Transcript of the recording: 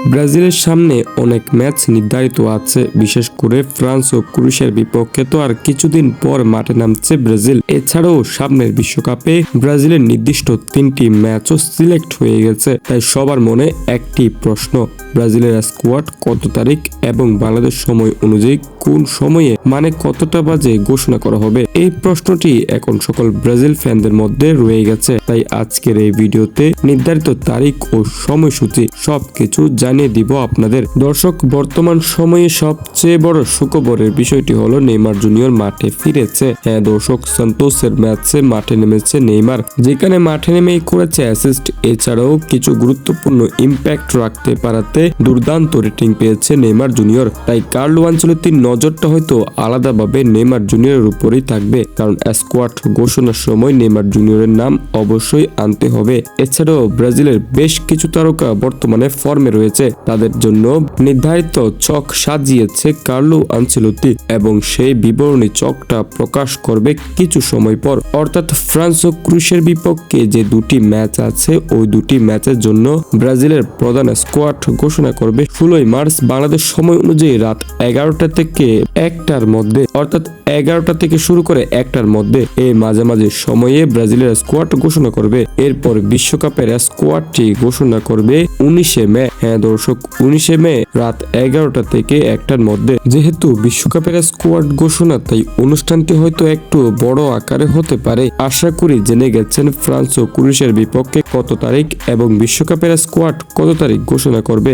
ব্রাজিলের সামনে অনেক ম্যাচ নির্ধারিত আছে, বিশেষ করে ফ্রান্স ও ক্রোয়েশিয়ার বিপক্ষে তো আর কিছুদিন পর মাঠে নামছে ব্রাজিল। এছাড়াও সামনের বিশ্বকাপে ব্রাজিলের নির্দিষ্ট 3টি ম্যাচও সিলেক্ট হয়ে গেছে। তাই সবার মনে একটি প্রশ্ন, ব্রাজিলের স্কোয়াড কত তারিখ এবং বাংলাদেশ সময় অনুযায়ী কোন সময়ে মানে কতটা বাজে ঘোষণা করা হবে? এই প্রশ্নটি এখন সকল ব্রাজিল ফ্যানদের মধ্যে রয়ে গেছে। তাই আজকের এই ভিডিওতে নির্ধারিত তারিখ ও সময়সূচি সবকিছু জানিয়ে দিব আপনাদের। দর্শক, বর্তমান সময়ে সবচেয়ে বড় সুখবরের বিষয়টি হলো নেইমার জুনিয়র মাঠে ফিরেছে। হ্যাঁ দর্শক, সান্তোসের ম্যাচে মাঠে নেমেছে নেইমার, যেখানে মাঠে নেমেই করেছে অ্যাসিস্ট। এছাড়াও কিছু গুরুত্বপূর্ণ ইম্প্যাক্ট রাখতে পারাতে দুর্দান্ত রেটিং পেয়েছে নেইমার জুনিয়র। তাই কার্লো আনচেলত্তির নজরটা হয়তো আলাদাভাবে নেইমার জুনিয়রের উপরেই থাকবে, কারণ স্কোয়াড ঘোষণার সময় নেইমার জুনিয়রের নাম অবশ্যই আনতে হবে। এছাড়াও ব্রাজিলের বেশ কিছু তারকা বর্তমানে ফর্মে রয়েছে, তাদের জন্য নির্ধারিত ছক সাজিয়েছে কার্লো আনচেলত্তি এবং সেই বিবরণী ছকটা প্রকাশ করবে কিছু সময় পর। অর্থাৎ ফ্রান্স ও ক্রোয়েশিয়ার বিপক্ষে যে দুটি ম্যাচ আছে, ওই দুটি ম্যাচের জন্য ব্রাজিলের প্রধান স্কোয়াড ঘোষণা করবে 16 মার্চ বাংলাদেশ সময় অনুযায়ী রাত 11টা থেকে 1টার মধ্যে। অর্থাৎ 11টা থেকে শুরু করে 1টার মধ্যে এই মাঝামাঝি সময়ে ব্রাজিলের স্কোয়াড ঘোষণা করবে। এরপর বিশ্বকাপের স্কোয়াডটি ঘোষণা করবে 19 মে। হ্যাঁ দর্শক, 19 মে রাত 11টা থেকে 1টার মধ্যে। যেহেতু বিশ্বকাপের স্কোয়াড ঘোষণা, তাই অনুষ্ঠানটি হয়তো একটু বড় আকারে হতে পারে। আশা করি জেনে গেছেন ফ্রান্স ও ক্রোয়েশিয়ার বিপক্ষে কত তারিখ এবং বিশ্বকাপের স্কোয়াড কত তারিখ ঘোষণা করবে।